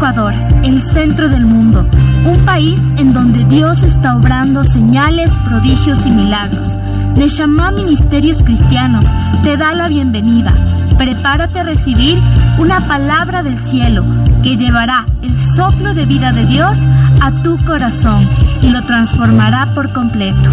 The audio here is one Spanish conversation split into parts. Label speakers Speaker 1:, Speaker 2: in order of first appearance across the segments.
Speaker 1: Ecuador, el centro del mundo, un país en donde Dios está obrando señales, prodigios y milagros. Neshama Ministerios Cristianos te da la bienvenida. Prepárate a recibir una palabra del cielo que llevará el soplo de vida de Dios a tu corazón y lo transformará por completo.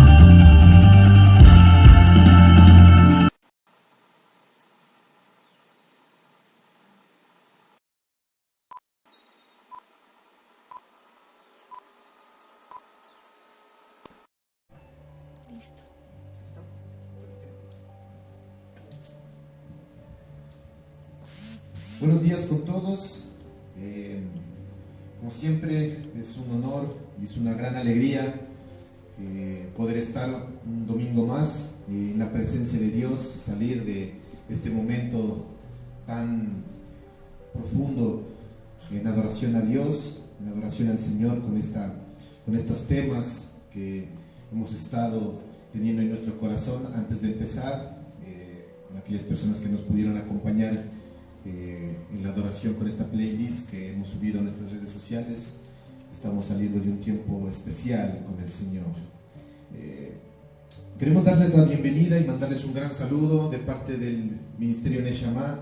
Speaker 2: Listo.
Speaker 3: Buenos días con todos. Como siempre, es un honor y es una gran alegría poder estar un domingo más en la presencia de Dios, salir de este momento tan profundo en adoración a Dios, en adoración al Señor, con estos temas que hemos estado teniendo en nuestro corazón antes de empezar, con aquellas personas que nos pudieron acompañar en la adoración con esta playlist que hemos subido a nuestras redes sociales. Estamos saliendo de un tiempo especial con el Señor. Queremos darles la bienvenida y mandarles un gran saludo de parte del Ministerio Neshama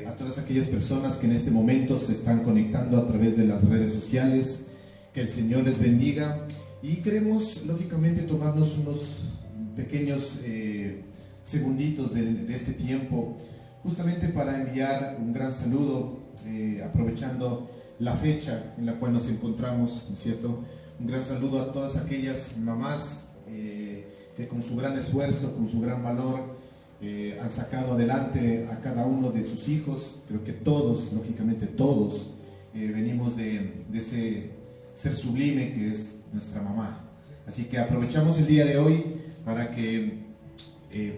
Speaker 3: a todas aquellas personas que en este momento se están conectando a través de las redes sociales. Que el Señor les bendiga. Y queremos, lógicamente, tomarnos unos pequeños segunditos de este tiempo, justamente para enviar un gran saludo, aprovechando la fecha en la cual nos encontramos, ¿no es cierto? Un gran saludo a todas aquellas mamás que con su gran esfuerzo, con su gran valor, han sacado adelante a cada uno de sus hijos. Creo que todos, lógicamente todos, venimos de ese ser sublime que es nuestra mamá. Así que aprovechamos el día de hoy para que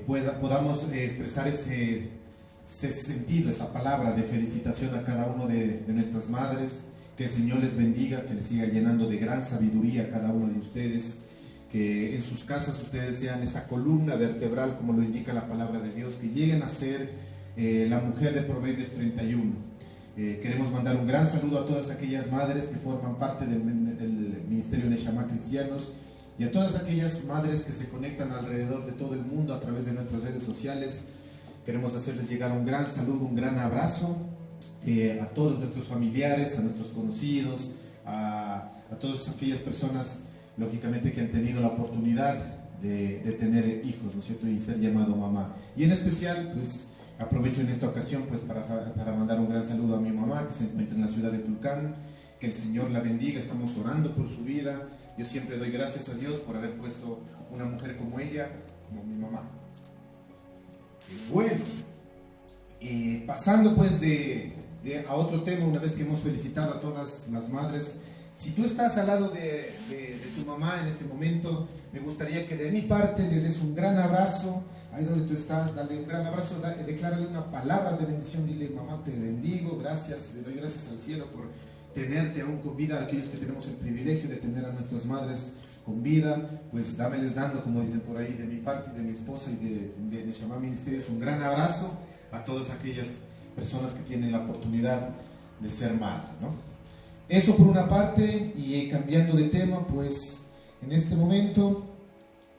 Speaker 3: podamos expresar ese sentido, esa palabra de felicitación a cada uno de nuestras madres. Que el Señor les bendiga, que les siga llenando de gran sabiduría a cada uno de ustedes, que en sus casas ustedes sean esa columna vertebral, como lo indica la palabra de Dios, que lleguen a ser la mujer de Proverbios 31. Queremos mandar un gran saludo a todas aquellas madres que forman parte del Ministerio Neshama Cristianos y a todas aquellas madres que se conectan alrededor de todo el mundo a través de nuestras redes sociales. Queremos hacerles llegar un gran saludo, un gran abrazo a todos nuestros familiares, a nuestros conocidos, a todas aquellas personas, lógicamente, que han tenido la oportunidad de tener hijos, ¿no es cierto?, y ser llamado mamá. Y en especial, pues, aprovecho en esta ocasión pues para mandar un gran saludo a mi mamá, que se encuentra en la ciudad de Tulcán. Que el Señor la bendiga. Estamos orando por su vida. Yo siempre doy gracias a Dios por haber puesto una mujer como ella, como mi mamá. Bueno, pasando pues a otro tema, una vez que hemos felicitado a todas las madres, si tú estás al lado de tu mamá en este momento, me gustaría que de mi parte le des un gran abrazo. Ahí donde tú estás, dale un gran abrazo, declárale una palabra de bendición, dile: mamá, te bendigo, gracias, le doy gracias al cielo por tenerte aún con vida. A aquellos que tenemos el privilegio de tener a nuestras madres con vida, pues dámeles dando, como dicen por ahí, de mi parte y de mi esposa y de Neshama Ministerios, un gran abrazo a todas aquellas personas que tienen la oportunidad de ser madre, ¿no? Eso por una parte. Y cambiando de tema, pues en este momento,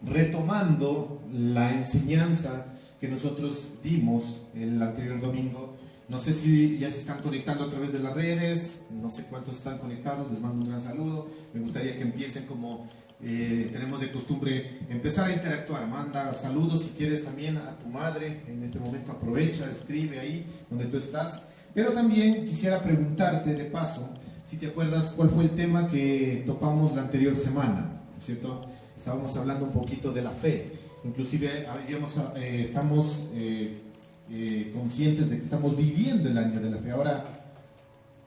Speaker 3: retomando la enseñanza que nosotros dimos el anterior domingo. No sé si ya se están conectando a través de las redes, no sé cuántos están conectados, les mando un gran saludo. Me gustaría que empiecen como tenemos de costumbre, empezar a interactuar. Manda saludos si quieres también a tu madre, en este momento aprovecha, escribe ahí donde tú estás. Pero también quisiera preguntarte de paso, si te acuerdas cuál fue el tema que topamos la anterior semana, ¿no es cierto? Estábamos hablando un poquito de la fe, inclusive estamos conscientes de que estamos viviendo el año de la fe. Ahora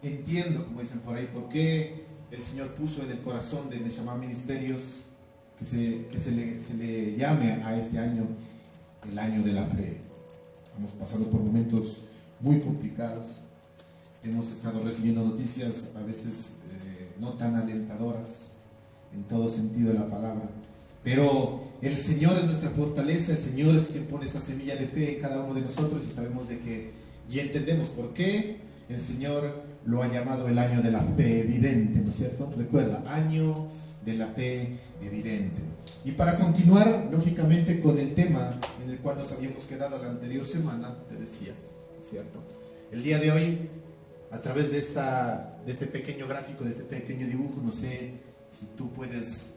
Speaker 3: entiendo, como dicen por ahí, por qué el Señor puso en el corazón de Neshama Ministerios que se le llame a este año el año de la fe. Hemos pasado por momentos muy complicados, hemos estado recibiendo noticias a veces no tan alentadoras en todo sentido de la palabra. Pero el Señor es nuestra fortaleza, el Señor es quien pone esa semilla de fe en cada uno de nosotros, y sabemos de que, y entendemos por qué el Señor lo ha llamado el año de la fe evidente, ¿no es cierto? Recuerda, año de la fe evidente. Y para continuar, lógicamente, con el tema en el cual nos habíamos quedado la anterior semana, te decía, ¿no es cierto? El día de hoy, a través de este pequeño gráfico, de este pequeño dibujo, no sé si tú puedes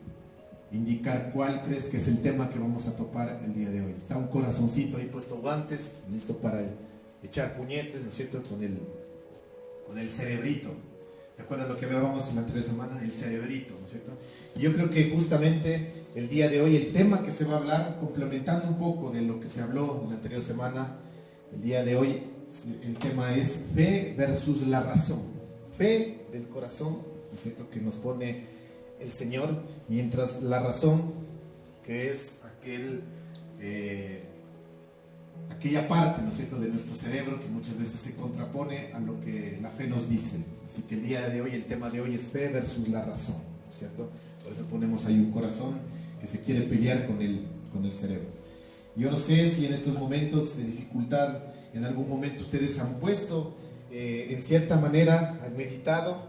Speaker 3: indicar cuál crees que es el tema que vamos a topar el día de hoy. Está un corazoncito ahí puesto, guantes, listo para echar puñetes, ¿no es cierto? Con el cerebrito. ¿Se acuerdan lo que hablábamos en la anterior semana? El cerebrito, ¿no es cierto? Y yo creo que justamente el día de hoy, el tema que se va a hablar, complementando un poco de lo que se habló en la anterior semana, el día de hoy, el tema es fe versus la razón. Fe del corazón, ¿no es cierto?, que nos pone el Señor, mientras la razón, que es aquella parte, ¿no es cierto?, de nuestro cerebro que muchas veces se contrapone a lo que la fe nos dice. Así que el día de hoy, el tema de hoy es fe versus la razón, ¿no es cierto? Por eso ponemos ahí un corazón que se quiere pelear con el cerebro. Yo no sé si en estos momentos de dificultad, en algún momento ustedes han puesto, en cierta manera, han meditado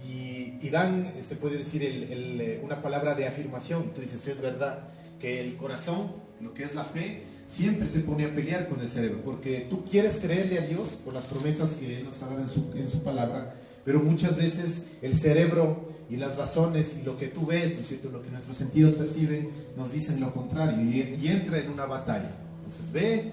Speaker 3: y dan, se puede decir, una palabra de afirmación. Tú dices, es verdad que el corazón, lo que es la fe, siempre se pone a pelear con el cerebro, porque tú quieres creerle a Dios por las promesas que Él nos ha dado en su palabra, pero muchas veces el cerebro y las razones y lo que tú ves, ¿no es cierto?, lo que nuestros sentidos perciben, nos dicen lo contrario y entra en una batalla. Entonces ve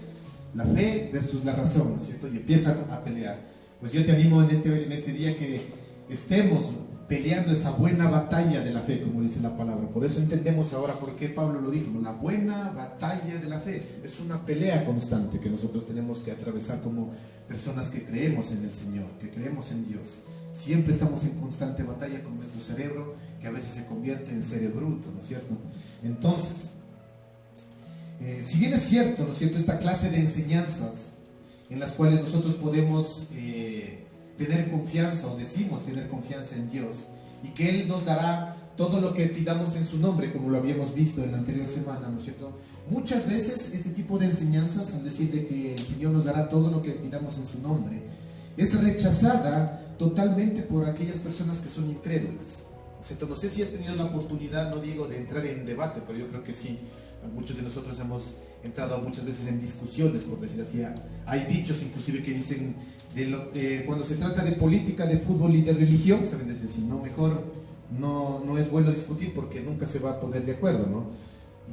Speaker 3: la fe versus la razón, ¿no es cierto?, y empiezan a pelear. Pues yo te animo en este día que estemos peleando esa buena batalla de la fe, como dice la palabra. Por eso entendemos ahora por qué Pablo lo dijo, la buena batalla de la fe. Es una pelea constante que nosotros tenemos que atravesar como personas que creemos en el Señor, que creemos en Dios. Siempre estamos en constante batalla con nuestro cerebro, que a veces se convierte en cerebruto, ¿no es cierto? Entonces, si bien es cierto, ¿no es cierto?, esta clase de enseñanzas en las cuales nosotros podemos tener confianza, o decimos tener confianza en Dios, y que Él nos dará todo lo que pidamos en su nombre, como lo habíamos visto en la anterior semana, ¿no es cierto? Muchas veces este tipo de enseñanzas, al decir de que el Señor nos dará todo lo que pidamos en su nombre, es rechazada totalmente por aquellas personas que son incrédulas. No sé si has tenido la oportunidad, no digo de entrar en debate, pero yo creo que sí. Muchos de nosotros hemos entrado muchas veces en discusiones, por decir así. Hay dichos inclusive que dicen, cuando se trata de política, de fútbol y de religión, saben decir así, no, mejor no es bueno discutir porque nunca se va a poner de acuerdo, ¿no?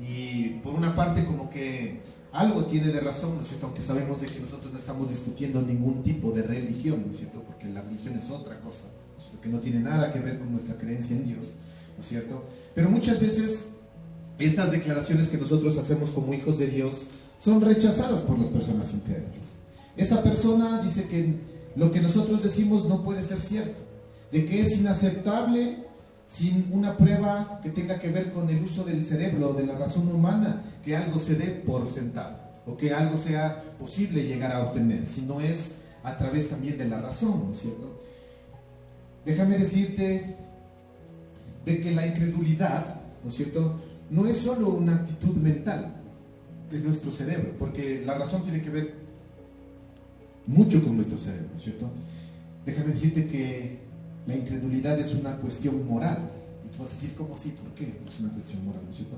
Speaker 3: Y por una parte como que algo tiene de razón, ¿no es cierto?, aunque sabemos de que nosotros no estamos discutiendo ningún tipo de religión, ¿no es cierto?, porque la religión es otra cosa, ¿no es cierto?, que no tiene nada que ver con nuestra creencia en Dios, ¿no es cierto? Pero muchas veces estas declaraciones que nosotros hacemos como hijos de Dios son rechazadas por las personas incrédulas. Esa persona dice que lo que nosotros decimos no puede ser cierto, de que es inaceptable sin una prueba que tenga que ver con el uso del cerebro o de la razón humana, que algo se dé por sentado, o que algo sea posible llegar a obtener, si no es a través también de la razón, ¿no es cierto? Déjame decirte de que la incredulidad, ¿no es cierto?, no es solo una actitud mental de nuestro cerebro, porque la razón tiene que ver mucho con nuestro cerebro, ¿no es cierto? Déjame decirte que la incredulidad es una cuestión moral. Y tú vas a decir, ¿cómo así? ¿Por qué es una cuestión moral, ¿no es cierto?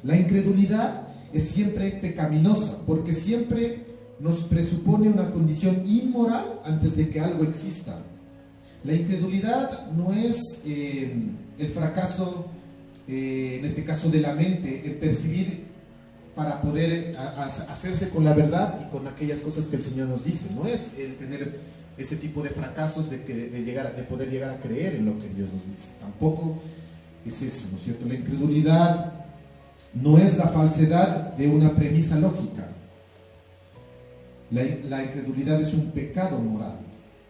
Speaker 3: La incredulidad es siempre pecaminosa, porque siempre nos presupone una condición inmoral antes de que algo exista. La incredulidad no es el fracaso, en este caso de la mente, el percibir para poder hacerse con la verdad y con aquellas cosas que el Señor nos dice. No es el tener ese tipo de fracasos de poder llegar a creer en lo que Dios nos dice. Tampoco es eso, ¿no es cierto? La incredulidad no es la falsedad de una premisa lógica. La incredulidad es un pecado moral,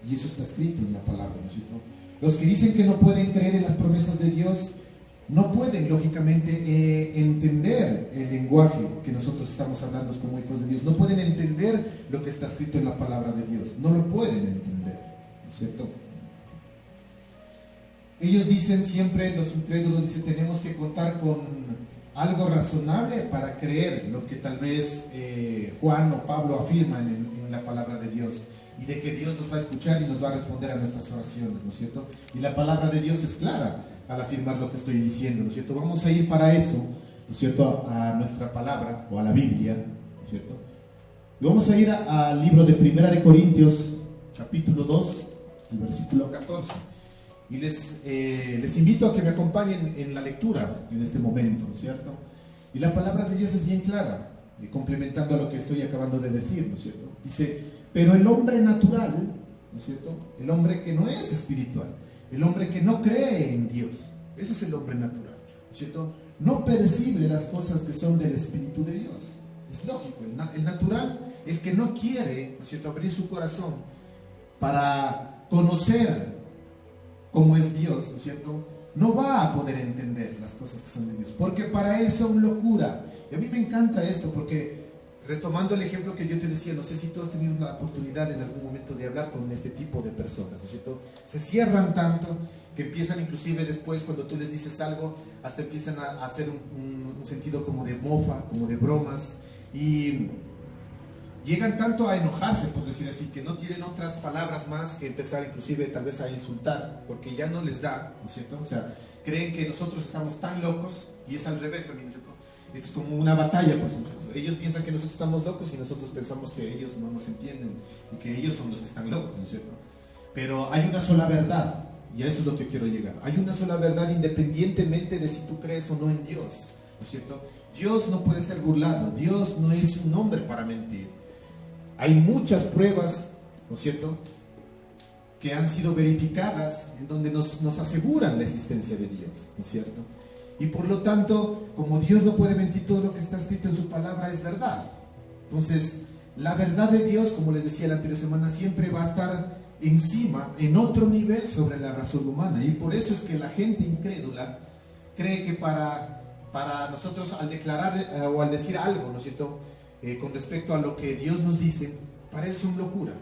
Speaker 3: y eso está escrito en la palabra, ¿no es cierto? Los que dicen que no pueden creer en las promesas de Dios no pueden, lógicamente, entender el lenguaje que nosotros estamos hablando como hijos de Dios. No pueden entender lo que está escrito en la palabra de Dios. No lo pueden entender, ¿no es cierto? Ellos dicen siempre, los incrédulos dicen, tenemos que contar con algo razonable para creer lo que tal vez Juan o Pablo afirman en la palabra de Dios. Y de que Dios nos va a escuchar y nos va a responder a nuestras oraciones, ¿no es cierto? Y la palabra de Dios es clara al afirmar lo que estoy diciendo, ¿no es cierto? Vamos a ir para eso, ¿no es cierto?, a nuestra palabra o a la Biblia, ¿no es cierto? Y vamos a ir al libro de Primera de Corintios, capítulo 2, el versículo 14. Y les invito a que me acompañen en la lectura en este momento, ¿no es cierto? Y la palabra de Dios es bien clara, complementando a lo que estoy acabando de decir, ¿no es cierto? Dice, pero el hombre natural, ¿no es cierto?, el hombre que no es espiritual, el hombre que no cree en Dios, ese es el hombre natural, ¿no es cierto?, no percibe las cosas que son del Espíritu de Dios. Es lógico, el natural, el que no quiere, ¿no es cierto?, abrir su corazón para conocer cómo es Dios, ¿no es cierto?, no va a poder entender las cosas que son de Dios, porque para él son locura. Y a mí me encanta esto, porque retomando el ejemplo que yo te decía, no sé si tú has tenido la oportunidad en algún momento de hablar con este tipo de personas, ¿no es cierto? Se cierran tanto que empiezan inclusive después, cuando tú les dices algo, hasta empiezan a hacer un sentido como de mofa, como de bromas, y llegan tanto a enojarse, por decir así, que no tienen otras palabras más que empezar inclusive tal vez a insultar, porque ya no les da, ¿no es cierto? O sea, creen que nosotros estamos tan locos, y es al revés también, ¿no es cierto? Es como una batalla, pues, ¿no es cierto? Ellos piensan que nosotros estamos locos y nosotros pensamos que ellos no nos entienden y que ellos son los que están locos, ¿no es cierto? Pero hay una sola verdad, y a eso es lo que quiero llegar. Hay una sola verdad independientemente de si tú crees o no en Dios, ¿no es cierto? Dios no puede ser burlado, Dios no es un hombre para mentir. Hay muchas pruebas, ¿no es cierto?, que han sido verificadas en donde nos aseguran la existencia de Dios, ¿no es cierto? Y por lo tanto, como Dios no puede mentir, todo lo que está escrito en su palabra es verdad. Entonces, la verdad de Dios, como les decía la anterior semana, siempre va a estar encima, en otro nivel sobre la razón humana. Y por eso es que la gente incrédula cree que para nosotros al declarar o al decir algo, ¿no es cierto?, con respecto a lo que Dios nos dice, para Él son locura.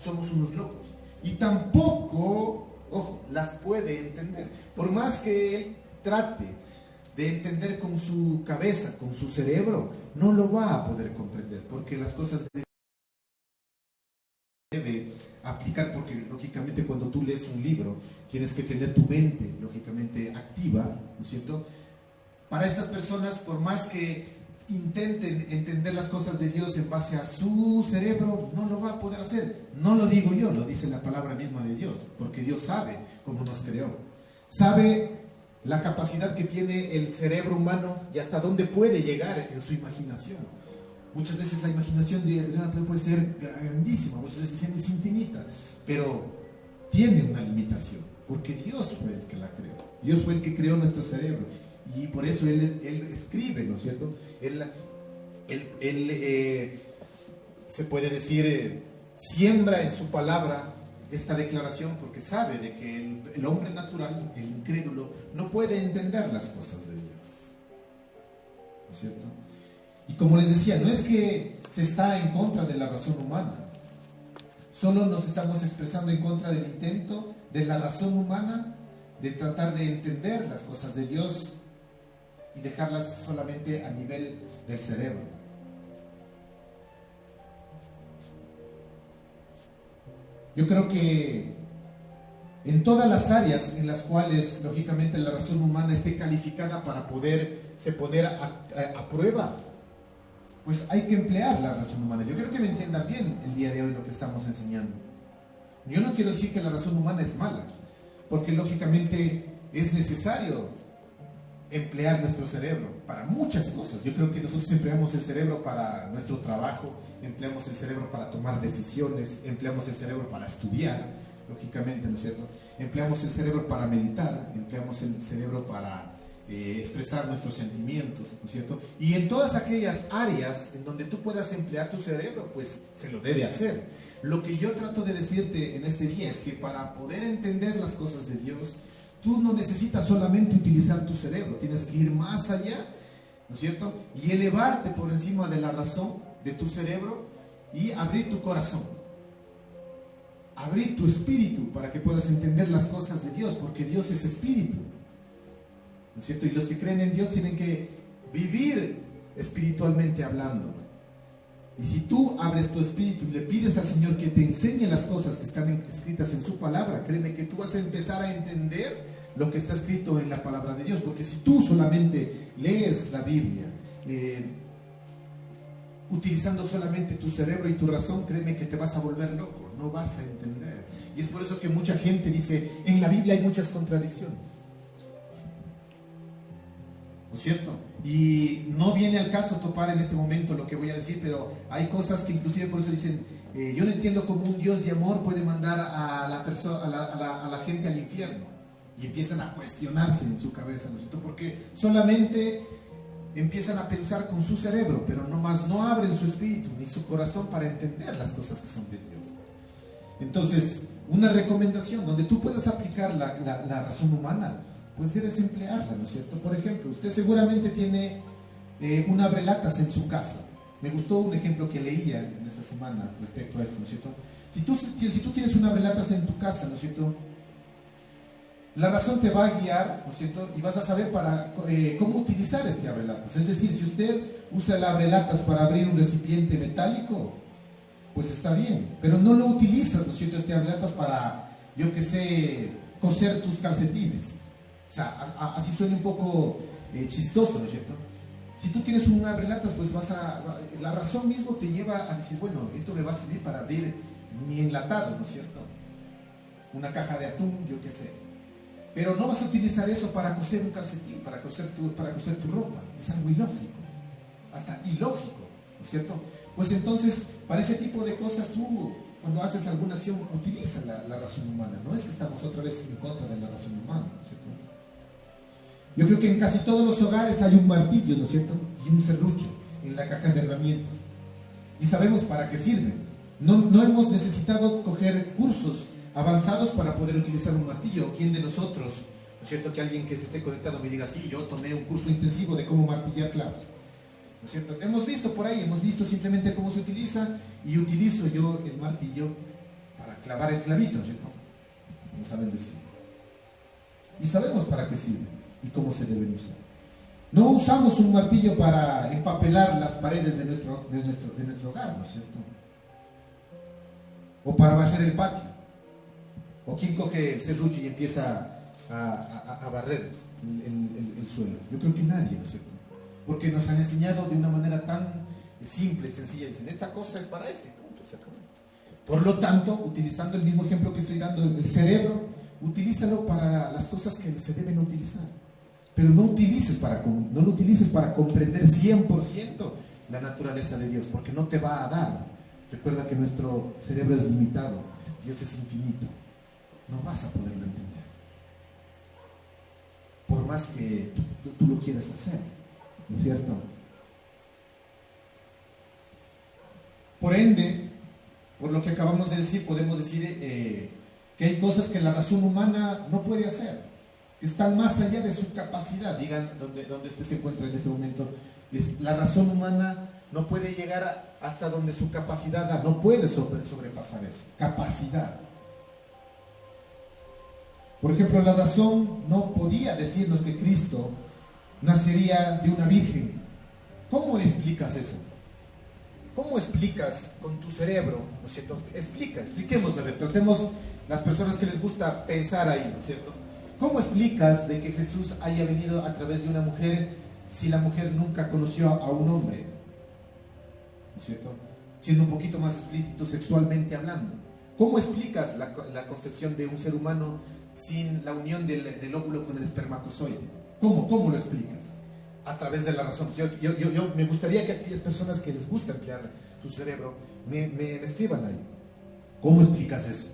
Speaker 3: Somos unos locos. Y tampoco, ojo, las puede entender. Por más que Él trate de entender con su cabeza, con su cerebro, no lo va a poder comprender, porque las cosas debe aplicar, porque lógicamente cuando tú lees un libro tienes que tener tu mente lógicamente activa, ¿no es cierto? Para estas personas, por más que intenten entender las cosas de Dios en base a su cerebro, no lo va a poder hacer. No lo digo yo, lo dice la palabra misma de Dios, porque Dios sabe cómo nos creó, sabe la capacidad que tiene el cerebro humano y hasta dónde puede llegar en su imaginación. Muchas veces la imaginación de una persona puede ser grandísima, muchas veces es infinita, pero tiene una limitación, porque Dios fue el que la creó. Dios fue el que creó nuestro cerebro, y por eso Él escribe, ¿no es cierto? Él se puede decir, siembra en su palabra esta declaración, porque sabe de que el hombre natural, el incrédulo, no puede entender las cosas de Dios, ¿no es cierto? Y como les decía, no es que se está en contra de la razón humana, solo nos estamos expresando en contra del intento de la razón humana de tratar de entender las cosas de Dios y dejarlas solamente a nivel del cerebro. Yo creo que en todas las áreas en las cuales lógicamente la razón humana esté calificada para poderse poner a prueba, pues hay que emplear la razón humana. Yo creo que me entiendan bien el día de hoy lo que estamos enseñando. Yo no quiero decir que la razón humana es mala, porque lógicamente es necesario emplear nuestro cerebro para muchas cosas. Yo creo que nosotros empleamos el cerebro para nuestro trabajo, empleamos el cerebro para tomar decisiones, empleamos el cerebro para estudiar, lógicamente, ¿no es cierto? Empleamos el cerebro para meditar, empleamos el cerebro para expresar nuestros sentimientos, ¿no es cierto? Y en todas aquellas áreas en donde tú puedas emplear tu cerebro, pues se lo debe hacer. Lo que yo trato de decirte en este día es que para poder entender las cosas de Dios, tú no necesitas solamente utilizar tu cerebro, tienes que ir más allá, ¿no es cierto? Y elevarte por encima de la razón de tu cerebro y abrir tu corazón, abrir tu espíritu para que puedas entender las cosas de Dios, porque Dios es espíritu, ¿no es cierto? Y los que creen en Dios tienen que vivir espiritualmente hablando. Y si tú abres tu espíritu y le pides al Señor que te enseñe las cosas que están escritas en su palabra, créeme que tú vas a empezar a entender lo que está escrito en la palabra de Dios. Porque si tú solamente lees la Biblia, utilizando solamente tu cerebro y tu razón, créeme que te vas a volver loco, no vas a entender. Y es por eso que mucha gente dice, en la Biblia hay muchas contradicciones, ¿no es cierto? Y no viene al caso topar en este momento lo que voy a decir, pero hay cosas que inclusive por eso dicen, yo no entiendo cómo un Dios de amor puede mandar a la gente al infierno. Y empiezan a cuestionarse en su cabeza, ¿no es cierto? Porque solamente empiezan a pensar con su cerebro, pero no abren su espíritu ni su corazón para entender las cosas que son de Dios. Entonces, una recomendación donde tú puedas aplicar la razón humana, pues debes emplearla, ¿no es cierto? Por ejemplo, usted seguramente tiene un abrelatas en su casa. Me gustó un ejemplo que leía en esta semana respecto a esto, ¿no es cierto? Si tú tienes un abrelatas en tu casa, ¿no es cierto?, la razón te va a guiar, ¿no es cierto?, y vas a saber cómo utilizar este abrelatas. Es decir, si usted usa el abrelatas para abrir un recipiente metálico, pues está bien, pero no lo utilizas, ¿no es cierto?, este abrelatas para, yo qué sé, coser tus calcetines. O sea, así suena un poco chistoso, ¿no es cierto? Si tú tienes un abrelatas, pues la razón mismo te lleva a decir, bueno, esto me va a servir para abrir mi enlatado, ¿no es cierto?, una caja de atún, yo qué sé. Pero no vas a utilizar eso para coser un calcetín, para coser tu ropa. Es algo ilógico, hasta ilógico, ¿no es cierto? Pues entonces, para ese tipo de cosas, tú, cuando haces alguna acción, utiliza la razón humana. No es que estamos otra vez en contra de la razón humana, ¿no es cierto? Yo creo que en casi todos los hogares hay un martillo, ¿no es cierto?, y un serrucho en la caja de herramientas. Y sabemos para qué sirven. No hemos necesitado coger cursos avanzados para poder utilizar un martillo. ¿Quién de nosotros, ¿no es cierto?, que alguien que se esté conectado me diga, sí, yo tomé un curso intensivo de cómo martillar clavos? ¿No es cierto? Hemos visto por ahí, hemos visto simplemente cómo se utiliza, y utilizo yo el martillo para clavar el clavito, ¿no es cierto? Como saben decir. Y sabemos para qué sirve y cómo se deben usar. No usamos un martillo para empapelar las paredes de nuestro hogar, ¿no es cierto?, o para barrer el patio. ¿O quién coge el serrucho y empieza a barrer el suelo? Yo creo que nadie, ¿no es cierto? Porque nos han enseñado de una manera tan simple, sencilla. Dicen, esta cosa es para este, punto, se acabó. Por lo tanto, utilizando el mismo ejemplo que estoy dando, el cerebro, utilízalo para las cosas que se deben utilizar. Pero no lo utilices para comprender 100% la naturaleza de Dios, porque no te va a dar. Recuerda que nuestro cerebro es limitado, Dios es infinito. No vas a poderlo entender, por más que tú lo quieras hacer, ¿no es cierto? Por ende, por lo que acabamos de decir, podemos decir que hay cosas que la razón humana no puede hacer, que están más allá de su capacidad. Digan donde usted se encuentra en este momento, la razón humana no puede llegar hasta donde su capacidad da, no puede sobrepasar eso, capacidad. Por ejemplo, la razón no podía decirnos que Cristo nacería de una virgen. ¿Cómo explicas eso? ¿Cómo explicas con tu cerebro? ¿No es cierto? Expliquemos, a ver, tratemos las personas que les gusta pensar ahí, ¿no es cierto? ¿Cómo explicas de que Jesús haya venido a través de una mujer si la mujer nunca conoció a un hombre? ¿No es cierto? Siendo un poquito más explícito sexualmente hablando. ¿Cómo explicas la concepción de un ser humano sin la unión del óvulo con el espermatozoide? ¿Cómo lo explicas? A través de la razón. Yo me gustaría que aquellas personas que les gusta emplear su cerebro me escriban ahí. ¿Cómo explicas eso?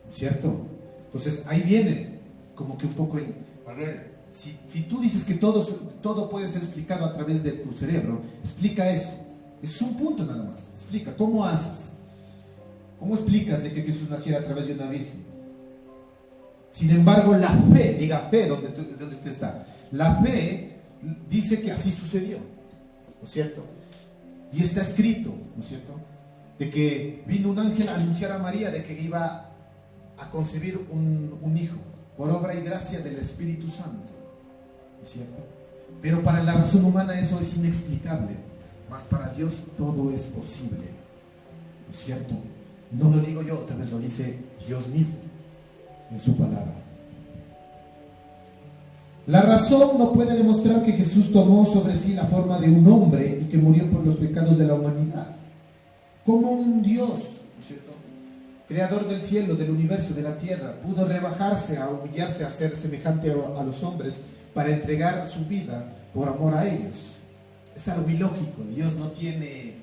Speaker 3: ¿No es cierto? Entonces ahí viene como que un poco el... A ver, si tú dices que todo puede ser explicado a través de tu cerebro, explica eso. Es un punto nada más. Explica, ¿cómo haces? ¿Cómo explicas de que Jesús naciera a través de una virgen? Sin embargo, la fe, diga fe donde usted está, la fe dice que así sucedió, ¿no es cierto? Y está escrito, ¿no es cierto?, de que vino un ángel a anunciar a María de que iba a concebir un hijo por obra y gracia del Espíritu Santo, ¿no es cierto? Pero para la razón humana eso es inexplicable. mas para Dios todo es posible, ¿no es cierto? No lo digo yo, otra vez lo dice Dios mismo en su palabra. La razón no puede demostrar que Jesús tomó sobre sí la forma de un hombre y que murió por los pecados de la humanidad. Como un Dios, ¿no es cierto?, creador del cielo, del universo, de la tierra, pudo rebajarse a humillarse, a ser semejante a los hombres para entregar su vida por amor a ellos. Es algo ilógico. Dios no tiene...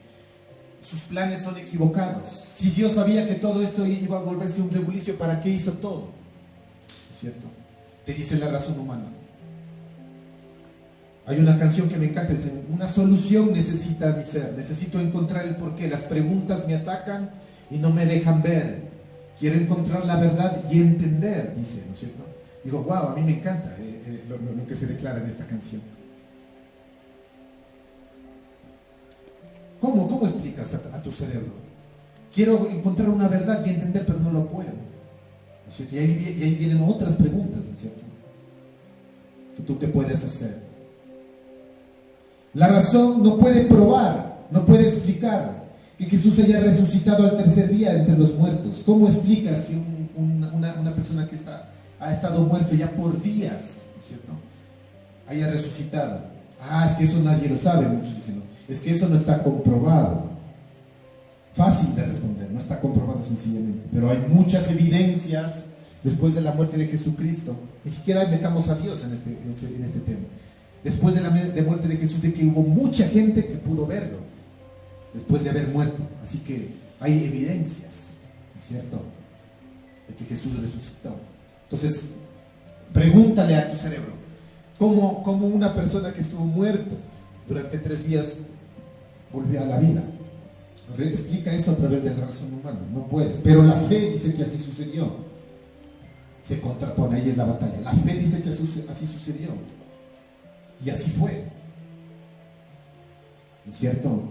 Speaker 3: Sus planes son equivocados. Si Dios sabía que todo esto iba a volverse un rebulicio, ¿para qué hizo todo? ¿No es cierto? Te dice la razón humana. Hay una canción que me encanta, dice: una solución necesita mi ser, necesito encontrar el porqué, las preguntas me atacan y no me dejan ver, quiero encontrar la verdad y entender, dice, ¿no es cierto? Digo, wow, a mí me encanta lo que se declara en esta canción. ¿Cómo explicas a tu cerebro? Quiero encontrar una verdad y entender, pero no lo puedo, ¿no es cierto? Y ahí vienen otras preguntas, ¿no es cierto?, que tú te puedes hacer. La razón no puede probar, no puede explicar que Jesús haya resucitado al tercer día entre los muertos. ¿Cómo explicas que una persona que ha estado muerto ya por días, ¿no es cierto?, haya resucitado? Es que eso nadie lo sabe, muchos dicen, ¿no? Es que eso no está comprobado. Fácil de responder, no está comprobado sencillamente, pero hay muchas evidencias después de la muerte de Jesucristo. Ni siquiera metamos a Dios en este tema. Después de la muerte de Jesús, de que hubo mucha gente que pudo verlo después de haber muerto. Así que hay evidencias, ¿no es cierto?, de que Jesús resucitó. Entonces, pregúntale a tu cerebro, ¿cómo una persona que estuvo muerto durante 3 días volvió a la vida? Explica eso a través de la razón humana. No puedes. Pero la fe dice que así sucedió. Se contrapone, ahí es la batalla. La fe dice que así sucedió. Y así fue. ¿No es cierto?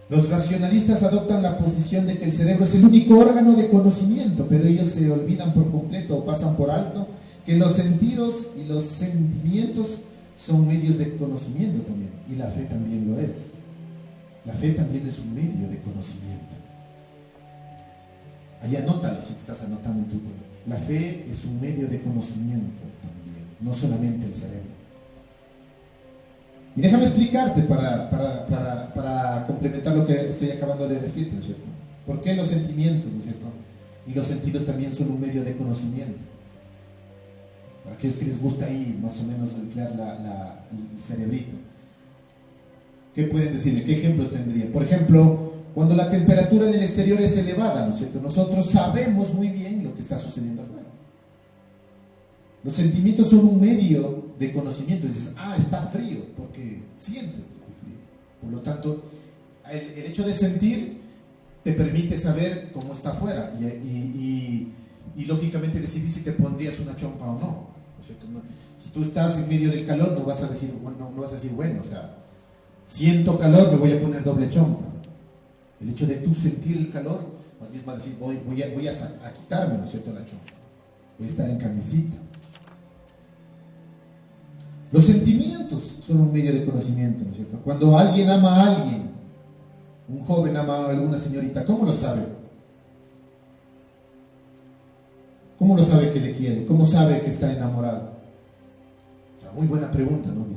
Speaker 3: Los racionalistas adoptan la posición de que el cerebro es el único órgano de conocimiento, pero ellos se olvidan por completo o pasan por alto que los sentidos y los sentimientos son medios de conocimiento también. Y la fe también lo es. La fe también es un medio de conocimiento. Ahí anótalo si estás anotando en tu cuerpo. La fe es un medio de conocimiento también, no solamente el cerebro. Y déjame explicarte para complementar lo que estoy acabando de decirte, ¿no es cierto? ¿Por qué los sentimientos, ¿no es cierto?, y los sentidos también son un medio de conocimiento? Para aquellos que les gusta ahí más o menos emplear el cerebrito. ¿Qué pueden decirme? ¿Qué ejemplos tendrían? Por ejemplo, cuando la temperatura del exterior es elevada, ¿no es cierto?, nosotros sabemos muy bien lo que está sucediendo afuera. Los sentimientos son un medio de conocimiento. Dices, está frío, porque sientes el frío. Por lo tanto, el hecho de sentir te permite saber cómo está afuera y lógicamente decidir si te pondrías una chompa o no. ¿No es cierto? Si tú estás en medio del calor, no vas a decir, bueno, o sea, siento calor, me voy a poner doble chompa. El hecho de tú sentir el calor, más bien va a decir, voy a quitarme, ¿no es cierto?, la chompa. Voy a estar en camisita. Los sentimientos son un medio de conocimiento, ¿no es cierto? Cuando alguien ama a alguien, un joven ama a alguna señorita, ¿cómo lo sabe? ¿Cómo lo sabe que le quiere? ¿Cómo sabe que está enamorado? O sea, muy buena pregunta, ¿no?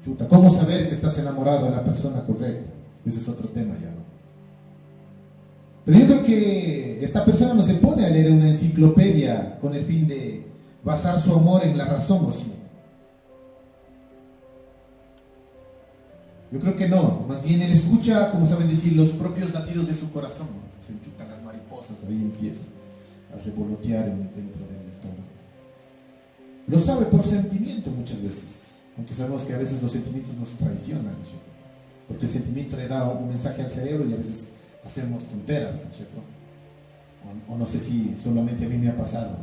Speaker 3: Chuta, ¿cómo saber que estás enamorado de la persona correcta? Ese es otro tema ya, ¿no? Pero yo creo que esta persona no se pone a leer una enciclopedia con el fin de basar su amor en la razón, ¿o sí? Yo creo que no, más bien él escucha, como saben decir, los propios latidos de su corazón. Se chutan las mariposas, ahí empiezan a revolotear dentro del estómago. Lo sabe por sentimiento muchas veces, aunque sabemos que a veces los sentimientos nos traicionan, ¿no es cierto? Porque el sentimiento le da un mensaje al cerebro y a veces hacemos tonteras, ¿no es cierto? O no sé si solamente a mí me ha pasado.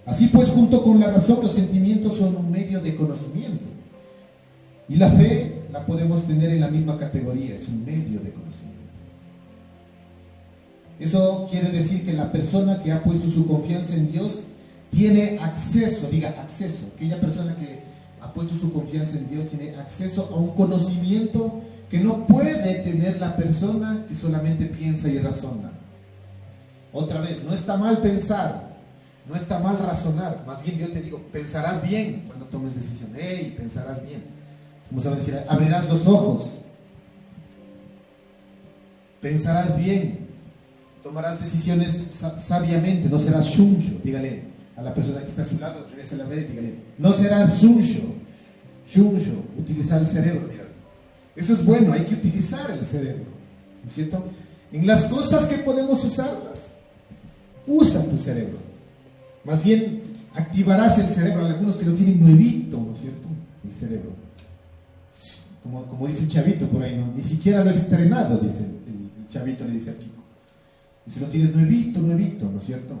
Speaker 3: Así pues, junto con la razón, los sentimientos son un medio de conocimiento. Y la fe la podemos tener en la misma categoría, es un medio de conocimiento. Eso quiere decir que la persona que ha puesto su confianza en Dios tiene acceso, diga acceso, aquella persona ha puesto su confianza en Dios, tiene acceso a un conocimiento que no puede tener la persona que solamente piensa y razona. Otra vez, no está mal pensar, no está mal razonar, más bien yo te digo, pensarás bien cuando tomes decisión. Pensarás bien. Como se va a decir, abrirás los ojos, pensarás bien, tomarás decisiones sabiamente, no serás shuncho. Dígale a la persona que está a su lado, regresa a la vera y dígale, no serás shuncho, utilizar el cerebro. Dígale. Eso es bueno, hay que utilizar el cerebro, ¿no es cierto? En las cosas que podemos usarlas, usa tu cerebro. Más bien, activarás el cerebro. Hay algunos que lo tienen nuevito, ¿no es cierto? El cerebro. Como dice el chavito por ahí, ¿no? Ni siquiera lo he estrenado, dice el chavito, le dice aquí. Dice, lo tienes nuevito, ¿no es cierto?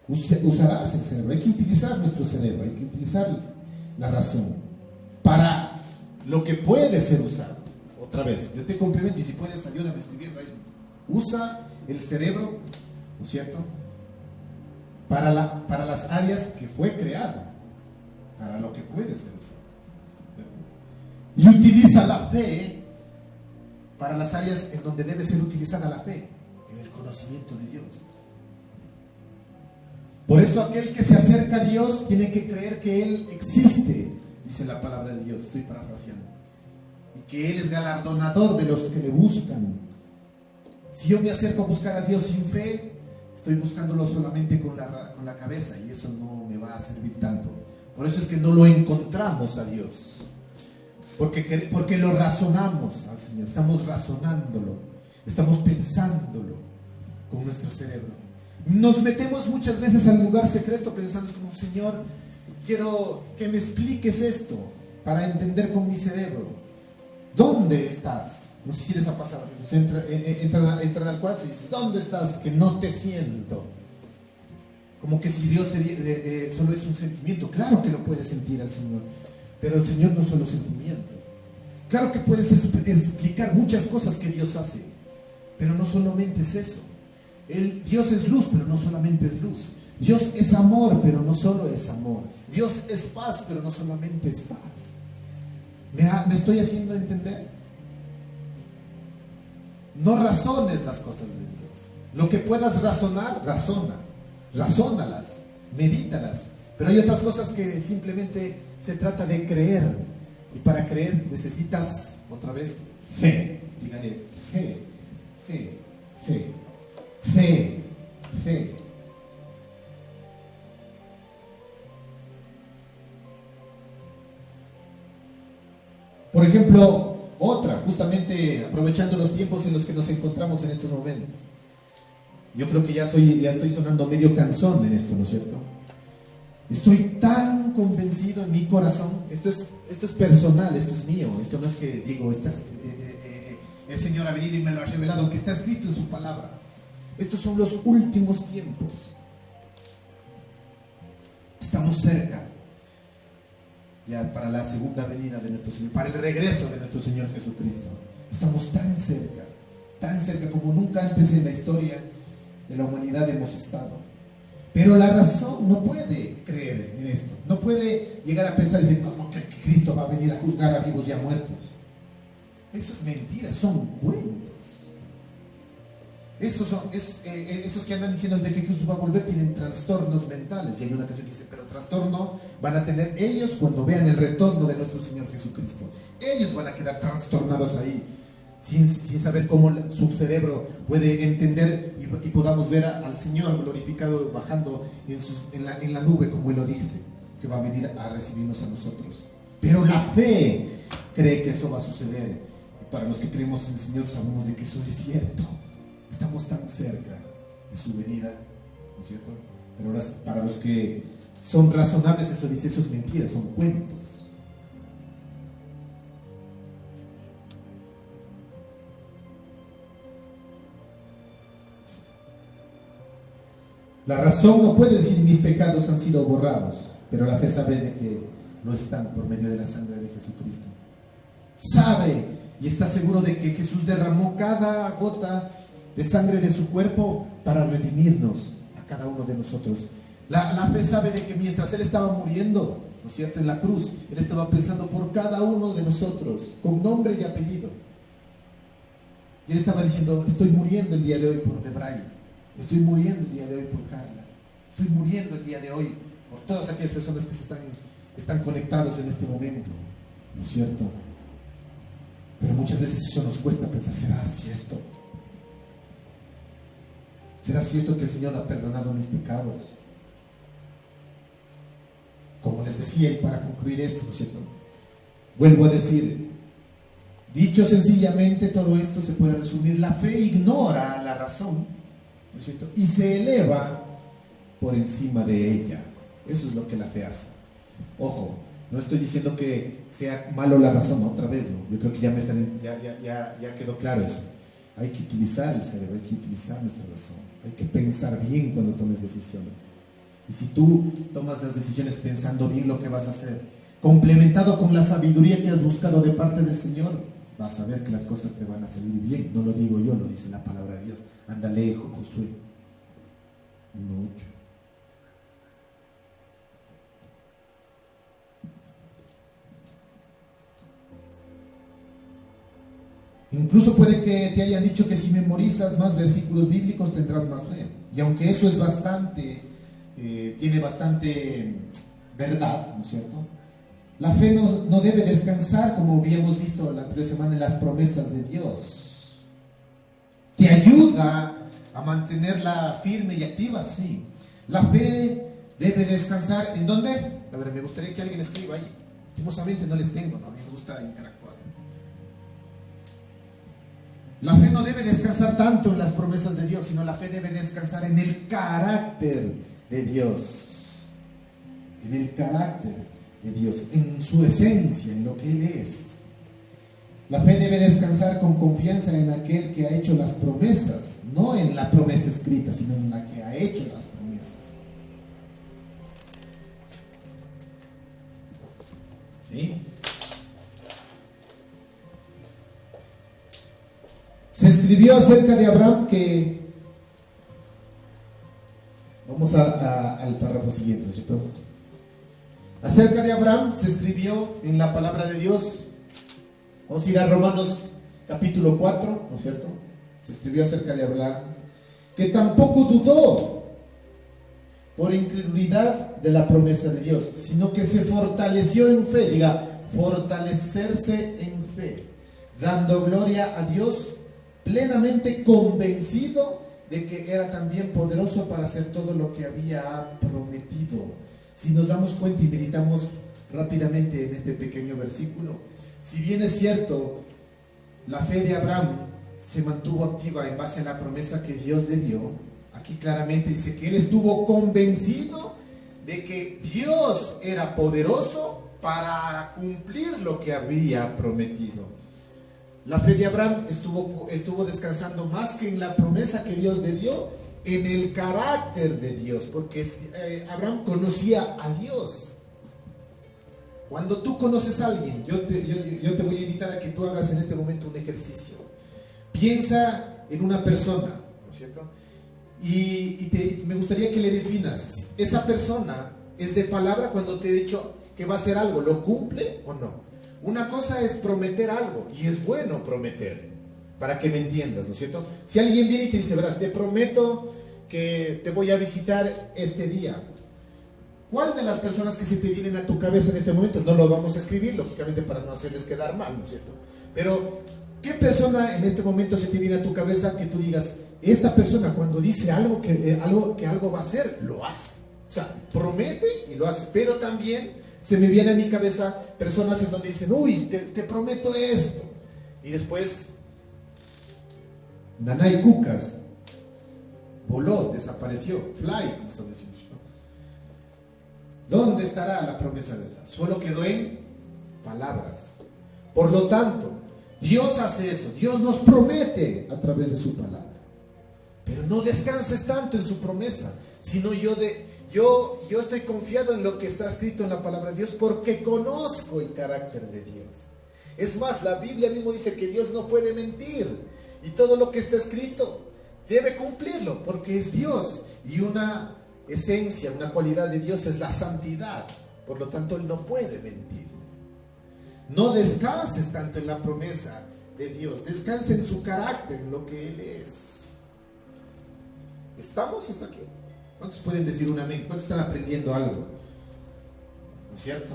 Speaker 3: Usarás el cerebro. Hay que utilizar nuestro cerebro, hay que utilizar la razón para lo que puede ser usado. Otra vez, yo te complemento y si puedes, ayúdame escribiendo ahí. Usa el cerebro, ¿no es cierto?, para las áreas que fue creado, para lo que puede ser usado. Y utiliza la fe para las áreas en donde debe ser utilizada la fe, en el conocimiento de Dios. Por eso aquel que se acerca a Dios tiene que creer que Él existe, dice la palabra de Dios, estoy parafraseando, y que Él es galardonador de los que le buscan. Si yo me acerco a buscar a Dios sin fe, estoy buscándolo solamente con la cabeza, y eso no me va a servir tanto. Por eso es que no lo encontramos a Dios, porque lo razonamos al Señor, estamos razonándolo, estamos pensándolo con nuestro cerebro. Nos metemos muchas veces al lugar secreto pensando como, Señor, quiero que me expliques esto para entender con mi cerebro. ¿Dónde estás? No sé si les ha pasado. Entran al cuarto y dices, ¿dónde estás? Que no te siento. Como que si Dios solo es un sentimiento. Claro que lo puedes sentir al Señor, pero el Señor no es solo sentimiento. Claro que puedes explicar muchas cosas que Dios hace, pero no solamente es eso. Dios es luz, pero no solamente es luz. Dios es amor, pero no solo es amor. Dios es paz, pero no solamente es paz. ¿Me estoy haciendo entender? No razones las cosas de Dios. Lo que puedas razonar, razónalas, medítalas. Pero hay otras cosas que simplemente se trata de creer. Y para creer necesitas, otra vez, fe. Díganle, fe. Por ejemplo, justamente aprovechando los tiempos en los que nos encontramos en estos momentos. Yo creo que ya estoy sonando medio cansón en esto, ¿no es cierto? Estoy tan convencido en mi corazón, esto es personal, esto es mío, esto no es que digo, el Señor ha venido y me lo ha revelado, aunque está escrito en su palabra. Estos son los últimos tiempos. Estamos cerca ya para la segunda venida de nuestro Señor, para el regreso de nuestro Señor Jesucristo. Estamos tan cerca como nunca antes en la historia de la humanidad hemos estado. Pero la razón no puede creer en esto, no puede llegar a pensar y decir, ¿cómo que Cristo va a venir a juzgar a vivos y a muertos? Eso es mentira, son cuentos. Esos que andan diciendo de que Jesús va a volver tienen trastornos mentales. Y hay una canción que dice, pero trastorno van a tener ellos cuando vean el retorno de nuestro Señor Jesucristo. Ellos van a quedar trastornados ahí, sin saber cómo su cerebro puede entender y podamos ver al Señor glorificado bajando en la nube, como Él lo dice, que va a venir a recibirnos a nosotros. Pero la fe cree que eso va a suceder. Y para los que creemos en el Señor sabemos de que eso es cierto. Estamos tan cerca de su venida, ¿no es cierto? Pero ahora, para los que son razonables, eso dice, eso es mentira, son cuentos. La razón no puede decir mis pecados han sido borrados, pero la fe sabe de que no están por medio de la sangre de Jesucristo. Sabe y está seguro de que Jesús derramó cada gota de sangre de su cuerpo para redimirnos a cada uno de nosotros. La fe sabe de que mientras Él estaba muriendo, ¿no es cierto? En la cruz, Él estaba pensando por cada uno de nosotros, con nombre y apellido. Y Él estaba diciendo, estoy muriendo el día de hoy por Debray, estoy muriendo el día de hoy por Carla, estoy muriendo el día de hoy por todas aquellas personas que están conectados en este momento, ¿no es cierto? Pero muchas veces eso nos cuesta pensar, ¿será cierto? ¿Será cierto que el Señor ha perdonado mis pecados? Como les decía, y para concluir esto, ¿no es cierto? Vuelvo a decir, dicho sencillamente, todo esto se puede resumir: la fe ignora la razón, ¿no es cierto? Y se eleva por encima de ella. Eso es lo que la fe hace. Ojo, no estoy diciendo que sea malo la razón, ¿no? Otra vez, ¿no? Yo creo que ya quedó claro eso. Hay que utilizar el cerebro, hay que utilizar nuestra razón, hay que pensar bien cuando tomes decisiones. Y si tú tomas las decisiones pensando bien lo que vas a hacer, complementado con la sabiduría que has buscado de parte del Señor, vas a ver que las cosas te van a salir bien. No lo digo yo, lo dice la palabra de Dios. Ándale, Josué 1:8. Incluso puede que te hayan dicho que si memorizas más versículos bíblicos tendrás más fe. Y aunque eso es tiene bastante verdad, ¿no es cierto? La fe no debe descansar, como habíamos visto la anterior semana, en las promesas de Dios. ¿Te ayuda a mantenerla firme y activa? Sí. La fe debe descansar, ¿en dónde? A ver, me gustaría que alguien escriba ahí. Lastimosamente no les tengo, ¿no? A mí me gusta interactuar. La fe no debe descansar tanto en las promesas de Dios, sino la fe debe descansar en el carácter de Dios. En el carácter de Dios, en su esencia, en lo que Él es. La fe debe descansar con confianza en aquel que ha hecho las promesas, no en la promesa escrita, sino en la que ha hecho las promesas. ¿Sí? Se escribió acerca de Abraham que... Vamos al párrafo siguiente, ¿no es cierto? Acerca de Abraham se escribió en la palabra de Dios. Vamos a ir a Romanos capítulo 4, ¿no es cierto? Se escribió acerca de Abraham, que tampoco dudó por incredulidad de la promesa de Dios, sino que se fortaleció en fe. Diga, fortalecerse en fe, dando gloria a Dios, plenamente convencido de que era también poderoso para hacer todo lo que había prometido. Si nos damos cuenta y meditamos rápidamente en este pequeño versículo, si bien es cierto, la fe de Abraham se mantuvo activa en base a la promesa que Dios le dio, aquí claramente dice que él estuvo convencido de que Dios era poderoso para cumplir lo que había prometido. La fe de Abraham estuvo descansando más que en la promesa que Dios le dio, en el carácter de Dios, porque Abraham conocía a Dios. Cuando tú conoces a alguien, yo te voy a invitar a que tú hagas en este momento un ejercicio. Piensa en una persona, ¿no es cierto? Y me gustaría que le definas, esa persona es de palabra cuando te he dicho que va a hacer algo, ¿lo cumple o no? Una cosa es prometer algo, y es bueno prometer, para que me entiendas, ¿no es cierto? Si alguien viene y te dice, verás, te prometo que te voy a visitar este día. ¿Cuál de las personas que se te vienen a tu cabeza en este momento? No lo vamos a escribir, lógicamente, para no hacerles quedar mal, ¿no es cierto? Pero, ¿qué persona en este momento se te viene a tu cabeza que tú digas, esta persona cuando dice algo que algo va a hacer, lo hace? O sea, promete y lo hace, pero también se me viene a mi cabeza personas en donde dicen, uy, te prometo esto. Y después, Nanay Cucas voló, desapareció, fly, como se dice. ¿Dónde estará la promesa de esa? Solo quedó en palabras. Por lo tanto, Dios hace eso. Dios nos promete a través de su palabra. Pero no descanses tanto en su promesa, sino yo estoy confiado en lo que está escrito en la palabra de Dios porque conozco el carácter de Dios. Es más, la Biblia mismo dice que Dios no puede mentir y todo lo que está escrito debe cumplirlo porque es Dios. Y una esencia, una cualidad de Dios es la santidad. Por lo tanto, Él no puede mentir. No descanses tanto en la promesa de Dios, descansa en su carácter, en lo que Él es. ¿Estamos hasta aquí? ¿Cuántos pueden decir un amén? ¿Cuántos están aprendiendo algo? ¿No es cierto?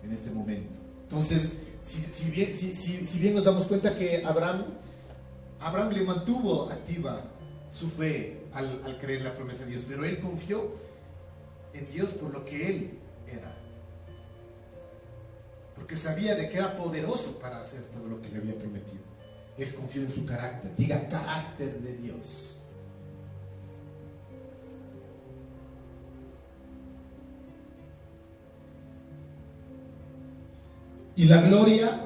Speaker 3: En este momento. Entonces, si bien nos damos cuenta que Abraham le mantuvo activa su fe al creer en la promesa de Dios, pero él confió en Dios por lo que él era, porque sabía de que era poderoso para hacer todo lo que le había prometido. Él confió en su carácter. Diga, carácter de Dios. Y la gloria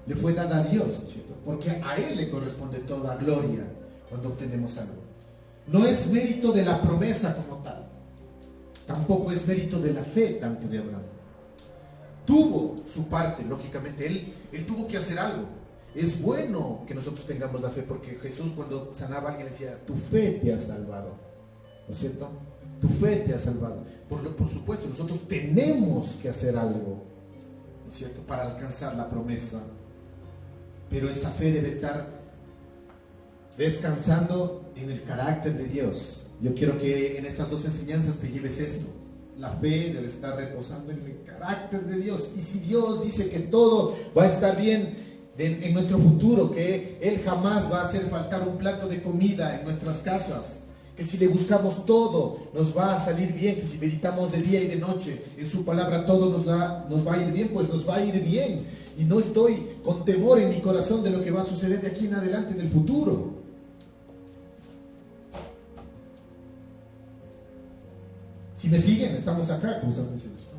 Speaker 3: le fue dada a Dios, ¿no es cierto? Porque a Él le corresponde toda gloria cuando obtenemos algo. No es mérito de la promesa como tal. Tampoco es mérito de la fe tanto de Abraham. Tuvo su parte, lógicamente. Él tuvo que hacer algo. Es bueno que nosotros tengamos la fe, porque Jesús, cuando sanaba a alguien, decía: tu fe te ha salvado. ¿No es cierto? Tu fe te ha salvado. Por supuesto, nosotros tenemos que hacer algo, ¿no es cierto?, para alcanzar la promesa. Pero esa fe debe estar descansando en el carácter de Dios. Yo quiero que en estas dos enseñanzas te lleves esto. La fe debe estar reposando en el carácter de Dios. Y si Dios dice que todo va a estar bien en nuestro futuro, que Él jamás va a hacer faltar un plato de comida en nuestras casas, que si le buscamos todo nos va a salir bien, que si meditamos de día y de noche en su palabra todo nos va a ir bien, pues nos va a ir bien. Y no estoy con temor en mi corazón de lo que va a suceder de aquí en adelante en el futuro. Si me siguen, estamos acá, como estamos diciendo esto.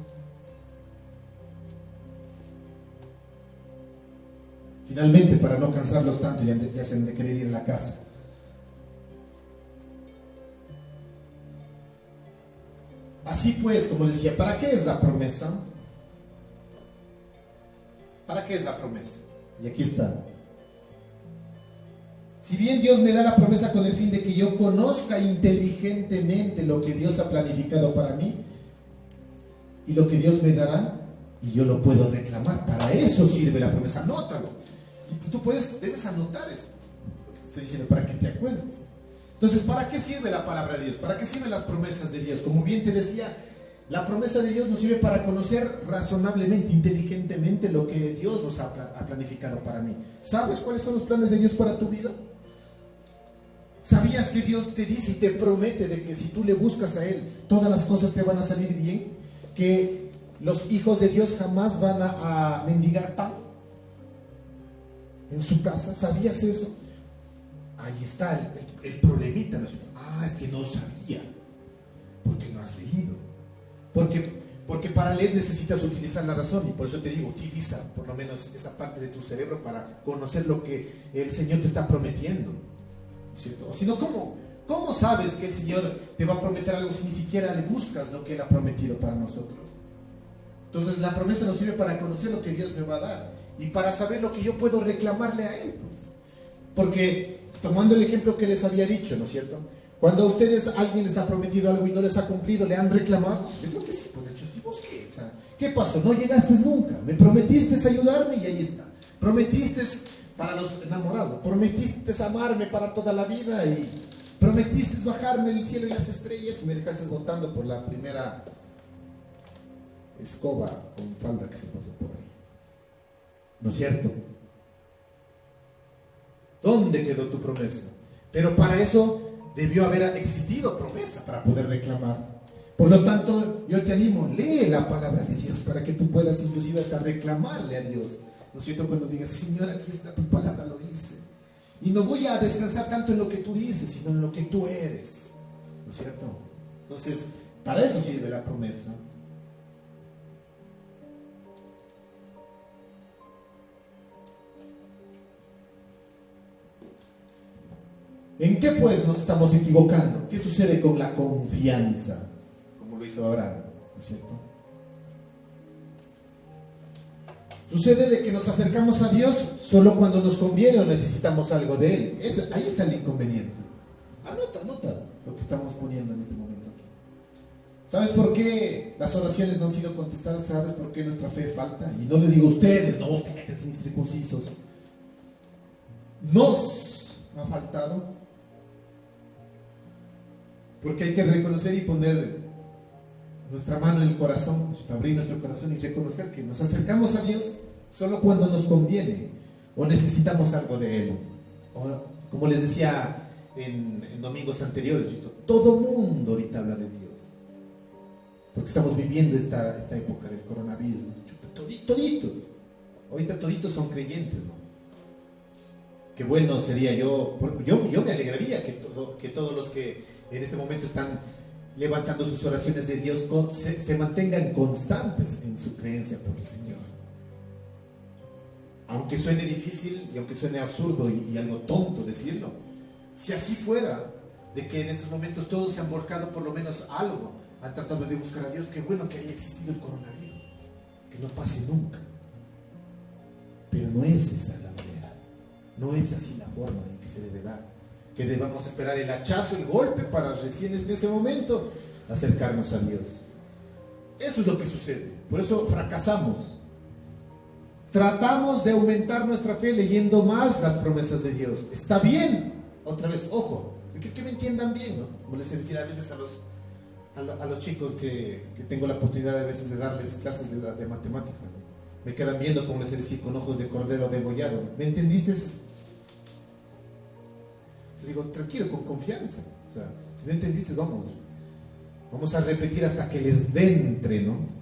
Speaker 3: Finalmente, para no cansarlos tanto, ya se han de querer ir a la casa. Así pues, como les decía, ¿para qué es la promesa? ¿Para qué es la promesa? Y aquí está. Si bien Dios me da la promesa con el fin de que yo conozca inteligentemente lo que Dios ha planificado para mí y lo que Dios me dará, y yo lo puedo reclamar. Para eso sirve la promesa. Anótalo. Y tú debes anotar esto, lo que te estoy diciendo, para que te acuerdes. Entonces, ¿para qué sirve la palabra de Dios? ¿Para qué sirven las promesas de Dios? Como bien te decía, la promesa de Dios nos sirve para conocer razonablemente, inteligentemente lo que Dios nos ha planificado para mí. ¿Sabes cuáles son los planes de Dios para tu vida? ¿Sabías que Dios te dice y te promete de que si tú le buscas a Él, todas las cosas te van a salir bien? Que los hijos de Dios jamás van a mendigar pan en su casa. ¿Sabías eso? Ahí está el problemita, ¿no? Es que no sabía, porque no has leído. Porque para leer necesitas utilizar la razón, y por eso te digo, utiliza por lo menos esa parte de tu cerebro para conocer lo que el Señor te está prometiendo, ¿cierto? O si no, ¿cómo sabes que el Señor te va a prometer algo si ni siquiera le buscas lo que Él ha prometido para nosotros? Entonces la promesa nos sirve para conocer lo que Dios me va a dar y para saber lo que yo puedo reclamarle a Él, pues. Porque, tomando el ejemplo que les había dicho, ¿no es cierto? Cuando a ustedes alguien les ha prometido algo y no les ha cumplido, ¿le han reclamado? Yo creo que sí, pues de hecho, ¿y vos qué? O sea, ¿qué pasó? No llegaste nunca. Me prometiste ayudarme y ahí está. Prometiste para los enamorados, prometiste amarme para toda la vida y prometiste bajarme el cielo y las estrellas y me dejaste botando por la primera escoba con falda que se pasó por ahí. ¿No es cierto? ¿Dónde quedó tu promesa? Pero para eso debió haber existido promesa para poder reclamar. Por lo tanto, yo te animo, lee la palabra de Dios para que tú puedas inclusive hasta reclamarle a Dios. ¿No es cierto? Cuando digas, Señor, aquí está tu palabra, lo dice. Y no voy a descansar tanto en lo que tú dices, sino en lo que tú eres. ¿No es cierto? Entonces, para eso sirve la promesa. ¿En qué pues nos estamos equivocando? ¿Qué sucede con la confianza? Como lo hizo Abraham, ¿no es cierto? Sucede de que nos acercamos a Dios solo cuando nos conviene o necesitamos algo de Él. Ahí está el inconveniente. Anota lo que estamos poniendo en este momento aquí. ¿Sabes por qué las oraciones no han sido contestadas? ¿Sabes por qué nuestra fe falta? Y no le digo a ustedes, no, ustedes incircuncisos. Nos ha faltado. Porque hay que reconocer y poner nuestra mano en el corazón, abrir nuestro corazón y reconocer que nos acercamos a Dios solo cuando nos conviene o necesitamos algo de Él. O, como les decía en domingos anteriores, todo mundo ahorita habla de Dios. Porque estamos viviendo esta época del coronavirus, ¿no? Toditos. Ahorita toditos son creyentes, ¿no? Qué bueno sería yo me alegraría que todos los que en este momento están levantando sus oraciones de Dios se mantengan constantes en su creencia por el Señor. Aunque suene difícil y aunque suene absurdo y algo tonto decirlo, si así fuera, de que en estos momentos todos se han volcado por lo menos algo, han tratado de buscar a Dios, qué bueno que haya existido el coronavirus, que no pase nunca. Pero no es esa la manera, no es así la forma en que se debe dar, que debamos esperar el hachazo, el golpe para recién en ese momento acercarnos a Dios. Eso es lo que sucede, por eso fracasamos. Tratamos de aumentar nuestra fe leyendo más las promesas de Dios. Está bien, otra vez, ojo, que me entiendan bien, ¿no? Como les decía a veces a los chicos que tengo la oportunidad a veces de darles clases de matemáticas, ¿no? Me quedan viendo, como les decía, con ojos de cordero degollado. ¿Me entendiste? Yo digo, tranquilo, con confianza. O sea, si no entendiste, vamos a repetir hasta que les entre, ¿no?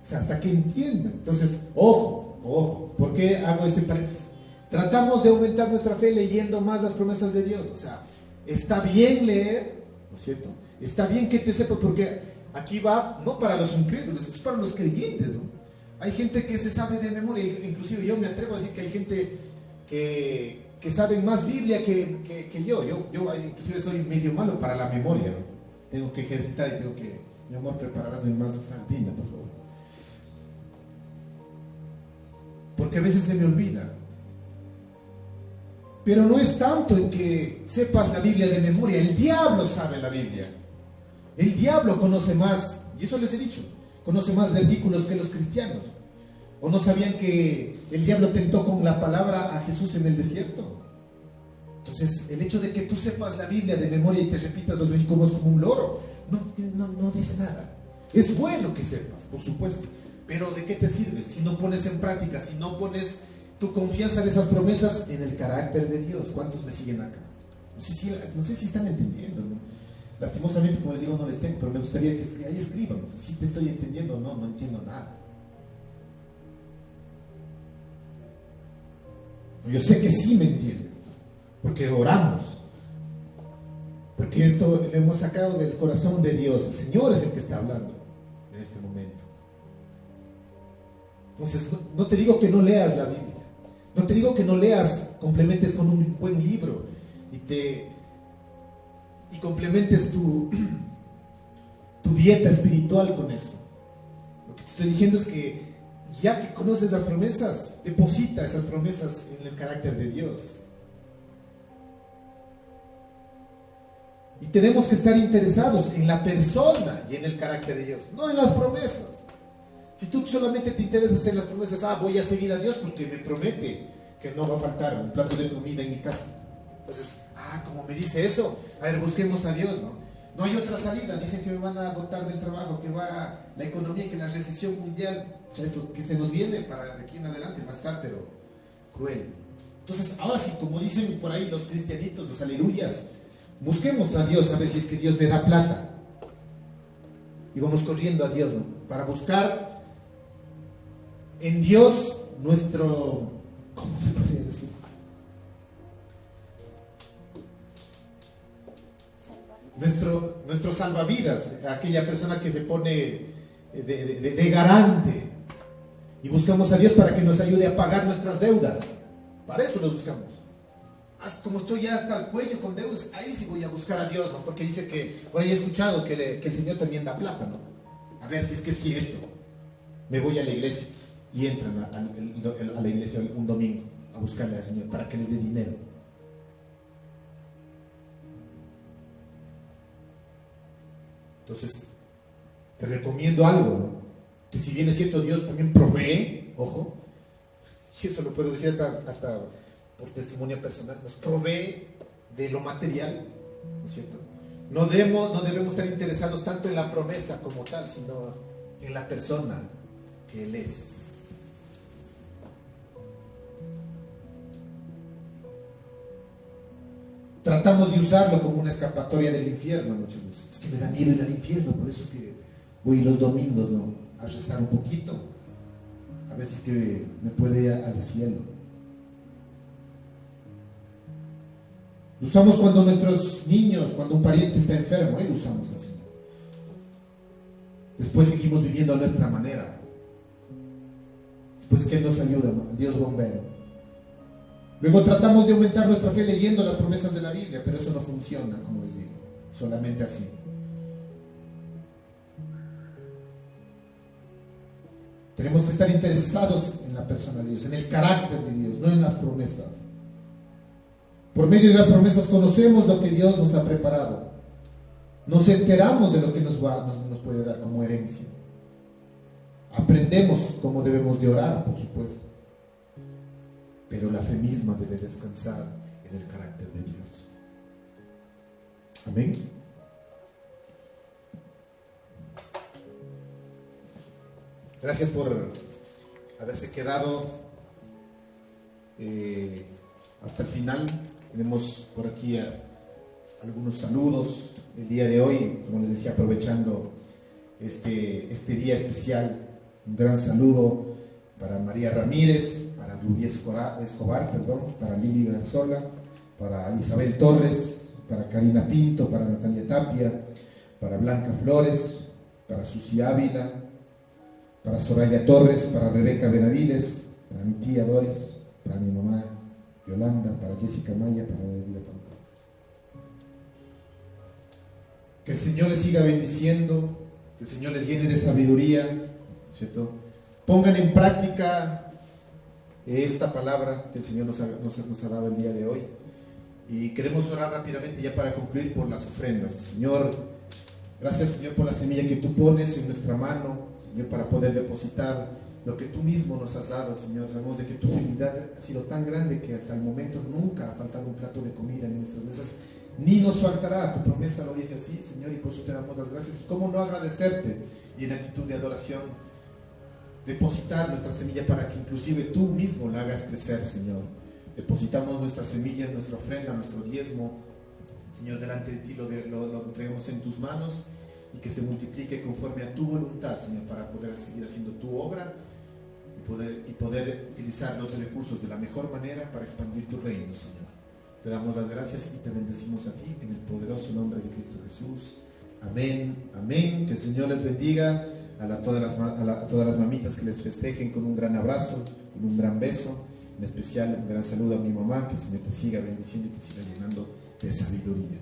Speaker 3: O sea, hasta que entiendan. Entonces, ojo, ¿por qué hago ese paréntesis? Tratamos de aumentar nuestra fe leyendo más las promesas de Dios. O sea, está bien leer, ¿no es cierto? Está bien que te sepa, porque aquí va, no para los incrédulos, es para los creyentes, ¿no? Hay gente que se sabe de memoria, inclusive yo me atrevo a decir que hay gente que sabe más Biblia que yo. Yo inclusive soy medio malo para la memoria, ¿no? Tengo que ejercitar y tengo que, mi amor, prepararme más sardina, por favor. Porque a veces se me olvida. Pero no es tanto en que sepas la Biblia de memoria. El diablo sabe la Biblia. El diablo conoce más, y eso les he dicho, conoce más versículos que los cristianos. ¿O no sabían que el diablo tentó con la palabra a Jesús en el desierto? Entonces, el hecho de que tú sepas la Biblia de memoria y te repitas los versículos como un loro, no dice nada. Es bueno que sepas, por supuesto, pero ¿de qué te sirve si no pones en práctica, si no pones tu confianza en esas promesas en el carácter de Dios? ¿Cuántos me siguen acá? No sé si están entendiendo, ¿no? Lastimosamente, como les digo, no les tengo, pero me gustaría que ahí escriban. Si te estoy entendiendo o no entiendo nada. Yo sé que sí me entienden, porque oramos, porque esto lo hemos sacado del corazón de Dios. El Señor es el que está hablando en este momento. Entonces, no te digo que no leas la Biblia, no te digo que no leas, complementes con un buen libro y complementes tu dieta espiritual con eso. Lo que te estoy diciendo es que ya que conoces las promesas, deposita esas promesas en el carácter de Dios. Y tenemos que estar interesados en la persona y en el carácter de Dios, no en las promesas. Si tú solamente te interesas en las promesas, voy a seguir a Dios porque me promete que no va a faltar un plato de comida en mi casa. Entonces, como me dice eso, a ver, busquemos a Dios, ¿no? No hay otra salida, dicen que me van a botar del trabajo, que va la economía, que la recesión mundial, esto que se nos viene para de aquí en adelante va a estar, pero cruel. Entonces, ahora sí, como dicen por ahí los cristianitos, los aleluyas, busquemos a Dios a ver si es que Dios me da plata. Y vamos corriendo a Dios, ¿no? Para buscar en Dios nuestro, ¿cómo se podría decir? Nuestro salvavidas, aquella persona que se pone de garante, y buscamos a Dios para que nos ayude a pagar nuestras deudas. Para eso lo buscamos. Como estoy ya hasta el cuello con deudas, ahí sí voy a buscar a Dios, ¿no? Porque dice que, por ahí he escuchado que el Señor también da plata, ¿no? A ver si es que es cierto. Me voy a la iglesia y entran a la iglesia un domingo a buscarle al Señor para que les dé dinero. Entonces, te recomiendo algo, ¿no? Que si bien es cierto, Dios también provee, ojo, y eso lo puedo decir hasta por testimonio personal, nos provee de lo material, ¿no es cierto? No debemos estar interesados tanto en la promesa como tal, sino en la persona que Él es. Tratamos de usarlo como una escapatoria del infierno muchas veces. Es que me da miedo ir al infierno, por eso es que voy los domingos, ¿no?, a rezar un poquito. A veces que me puede ir al cielo. Lo usamos cuando nuestros niños, cuando un pariente está enfermo, ahí lo usamos así. Después seguimos viviendo a nuestra manera. Después que Él nos ayuda, ¿no?, Dios bombero. Luego tratamos de aumentar nuestra fe leyendo las promesas de la Biblia, pero eso no funciona, como les digo, solamente así. Tenemos que estar interesados en la persona de Dios, en el carácter de Dios, no en las promesas. Por medio de las promesas conocemos lo que Dios nos ha preparado. Nos enteramos de lo que nos puede dar como herencia. Aprendemos cómo debemos de orar, por supuesto. Pero la fe misma debe descansar en el carácter de Dios. Amén. Gracias por haberse quedado hasta el final. Tenemos por aquí algunos saludos el día de hoy, como les decía, aprovechando este día especial. Un gran saludo para María Ramírez, para Rubí Escobar, para Lili Garzola, para Isabel Torres, para Karina Pinto, para Natalia Tapia, para Blanca Flores, para Susi Ávila, para Soraya Torres, para Rebeca Benavides, para mi tía Doris, para mi mamá Yolanda, para Jessica Maya, para Elvira Pantano. Que el Señor les siga bendiciendo, que el Señor les llene de sabiduría, ¿cierto? Pongan en práctica esta palabra que el Señor nos ha dado el día de hoy. Y queremos orar rápidamente ya para concluir por las ofrendas. Señor, gracias, Señor, por la semilla que tú pones en nuestra mano, Señor, para poder depositar lo que tú mismo nos has dado, Señor. Sabemos de que tu fidelidad ha sido tan grande que hasta el momento nunca ha faltado un plato de comida en nuestras mesas, ni nos faltará. Tu promesa lo dice así, Señor, y por eso te damos las gracias. ¿Y cómo no agradecerte? Y en actitud de adoración, depositar nuestra semilla para que inclusive tú mismo la hagas crecer, Señor. Depositamos nuestra semilla, nuestra ofrenda, nuestro diezmo, Señor, delante de ti, lo entregamos en tus manos, y que se multiplique conforme a tu voluntad, Señor, para poder seguir haciendo tu obra y poder utilizar los recursos de la mejor manera para expandir tu reino, Señor. Te damos las gracias y te bendecimos a ti en el poderoso nombre de Cristo Jesús. Amén, amén. Que el Señor les bendiga. A todas las mamitas que les festejen con un gran abrazo, con un gran beso, en especial un gran saludo a mi mamá, que el Señor te siga bendiciendo y te siga llenando de sabiduría.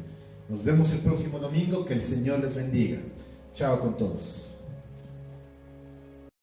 Speaker 3: Nos vemos el próximo domingo, que el Señor les bendiga. Chao con todos.